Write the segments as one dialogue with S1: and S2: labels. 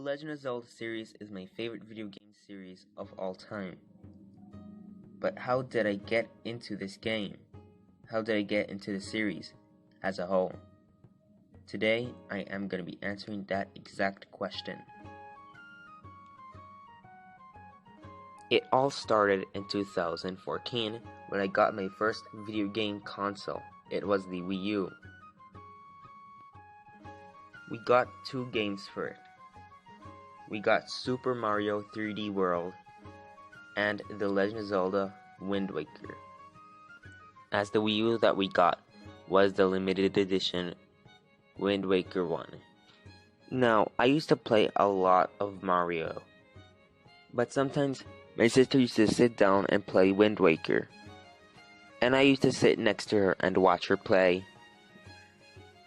S1: Legend of Zelda series is my favorite video game series of all time. But how did I get into this game? How did I get into the series as a whole? Today, I am going to be answering that exact question. It all started in 2014 when I got my first video game console. It was the Wii U. We got two games for it. We got Super Mario 3D World and The Legend of Zelda Wind Waker. As the Wii U that we got was the limited edition Wind Waker 1. Now, I used to play a lot of Mario, but sometimes my sister used to sit down and play Wind Waker, and I used to sit next to her and watch her play.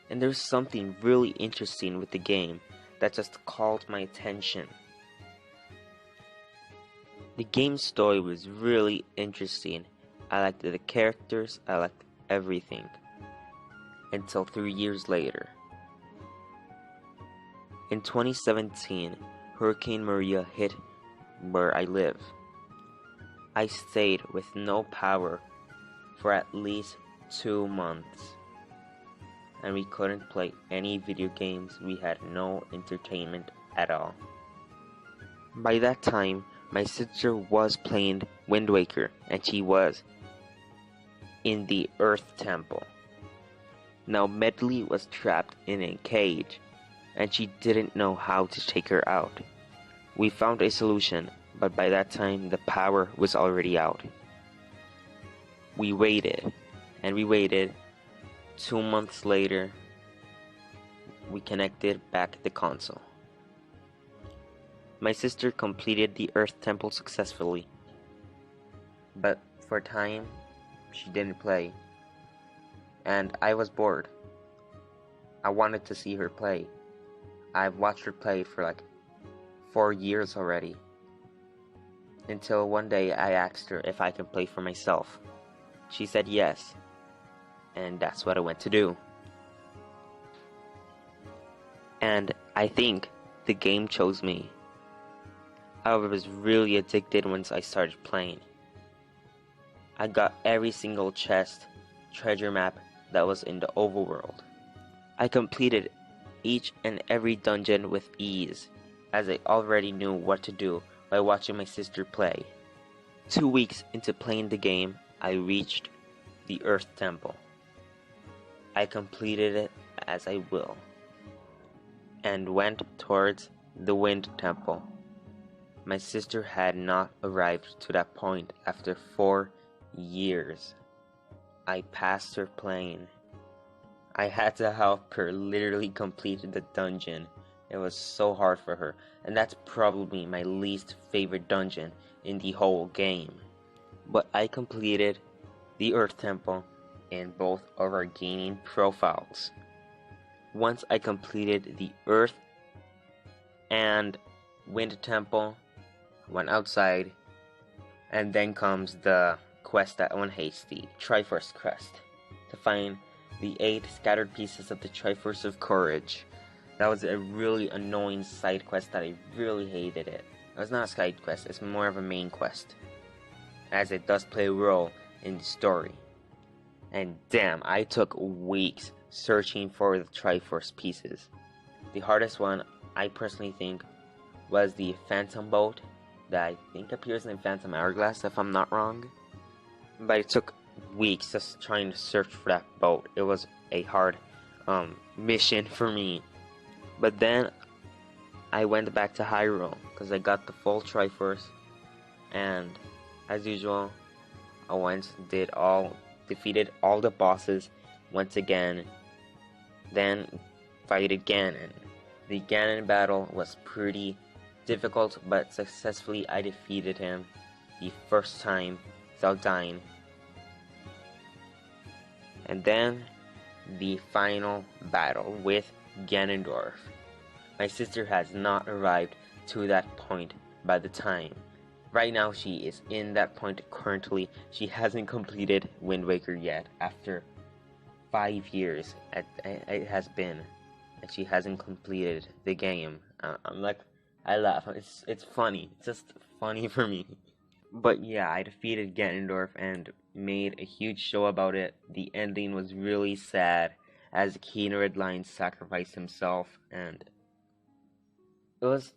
S1: And there's something really interesting with the game that just called my attention. The game's story was really interesting. I liked the characters, I liked everything. Until 3 years later. In 2017, Hurricane Maria hit where I live. I stayed with no power for at least 2 months. And we couldn't play any video games. We had no entertainment at all. By that time, my sister was playing Wind Waker, and she was in the Earth Temple. Now Medley was trapped in a cage, and she didn't know how to take her out. We found a solution, but by that time the power was already out. We waited, and we waited. 2 months later, we connected back the console. My sister completed the Earth Temple successfully, but for a time, she didn't play, and I was bored. I wanted to see her play. I've watched her play for like 4 years already, until one day I asked her if I can play for myself. She said yes. And that's what I went to do. And I think the game chose me. I was really addicted once I started playing. I got every single chest, treasure map that was in the overworld. I completed each and every dungeon with ease, as I already knew what to do by watching my sister play. 2 weeks into playing the game, I reached the Earth Temple. I completed it as I will, and went towards the Wind Temple. My sister had not arrived to that point after 4 years. I passed her playing. I had to help her literally complete the dungeon. It was so hard for her, and that's probably my least favorite dungeon in the whole game. But I completed the Earth Temple in both of our gaming profiles. Once I completed the Earth and Wind Temple, went outside, and then comes the quest that one hates, the Triforce quest, to find the 8 scattered pieces of the Triforce of Courage. That was a really annoying side quest that I really hated it. It was not a side quest, it's more of a main quest, as it does play a role in the story. And damn, I took weeks searching for the Triforce pieces. The hardest one, I personally think, was the Phantom Boat that I think appears in Phantom Hourglass, if I'm not wrong. But it took weeks just trying to search for that boat. It was a hard mission for me. But then I went back to Hyrule because I got the full Triforce, and as usual, I went defeated all the bosses once again, then fight again, and the Ganon battle was pretty difficult, but successfully I defeated him the first time without dying. And then the final battle with Ganondorf. My sister has not arrived to that point by the time. Right now she is in that point currently. She hasn't completed Wind Waker yet after 5 years it has been, and she hasn't completed the game. I'm like I laugh. It's funny. It's just funny for me. But yeah, I defeated Ganondorf and made a huge show about it. The ending was really sad, as King Redline sacrificed himself, and it was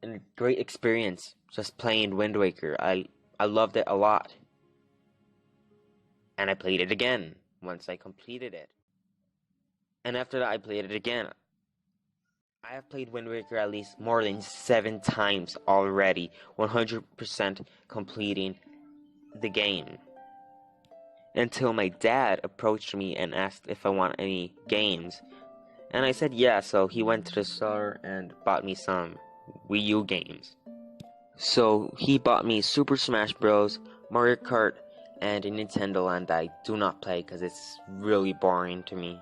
S1: a great experience just playing Wind Waker. I loved it a lot, and I played it again once I completed it. And after that, I played it again. I have played Wind Waker at least more than 7 times already, 100% completing the game. Until my dad approached me and asked if I want any games. And I said yeah, so he went to the store and bought me some Wii U games. So he bought me Super Smash Bros., Mario Kart, and a Nintendo Land I do not play because it's really boring to me.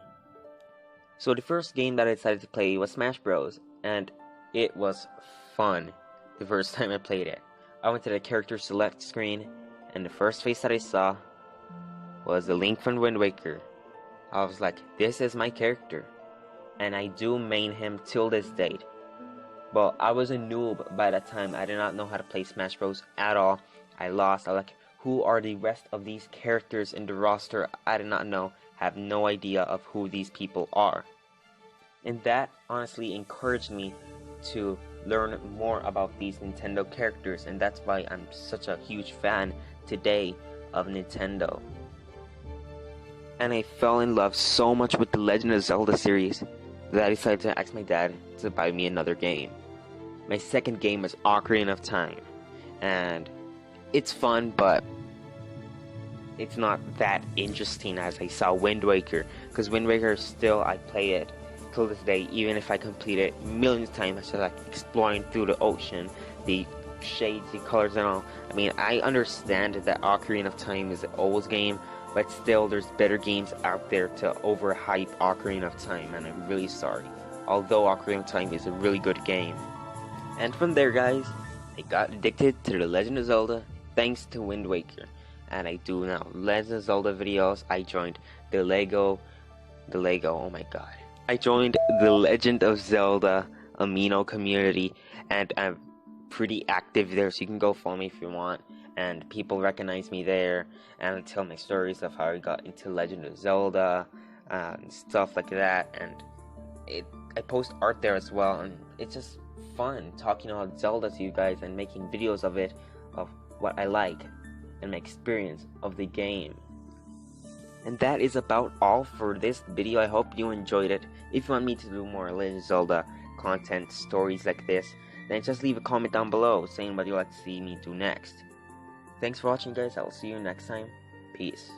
S1: So the first game that I decided to play was Smash Bros. And it was fun the first time I played it. I went to the character select screen, and the first face that I saw was the Link from Wind Waker. I was like, this is my character. And I do main him till this date. But I was a noob by that time. I did not know how to play Smash Bros. At all. I lost. I was like, who are the rest of these characters in the roster? I did not know. Have no idea of who these people are. And that honestly encouraged me to learn more about these Nintendo characters, and that's why I'm such a huge fan today of Nintendo. And I fell in love so much with the Legend of Zelda series that I decided to ask my dad to buy me another game. My second game was Ocarina of Time, and it's fun, but it's not that interesting as I saw Wind Waker, because Wind Waker still, I play it till this day, even if I complete it millions of times. I still like exploring through the ocean, the shades, the colors and all. I mean, I understand that Ocarina of Time is an old game, but still there's better games out there to overhype Ocarina of Time, and I'm really sorry. Although Ocarina of Time is a really good game. And from there, guys, I got addicted to The Legend of Zelda thanks to Wind Waker. And I do now Legend of Zelda videos. I joined the Lego, oh my god. I joined the Legend of Zelda amino community, and I'm pretty active there, so you can go follow me if you want. And people recognize me there, and I tell my stories of how I got into Legend of Zelda, and stuff like that. And I post art there as well, and it's just fun talking about Zelda to you guys and making videos of it, of what I like and my experience of the game. And that is about all for this video. I hope you enjoyed it. If you want me to do more Legend of Zelda content, stories like this, then just leave a comment down below saying what you'd like to see me do next. Thanks for watching, guys. I will see you next time. Peace.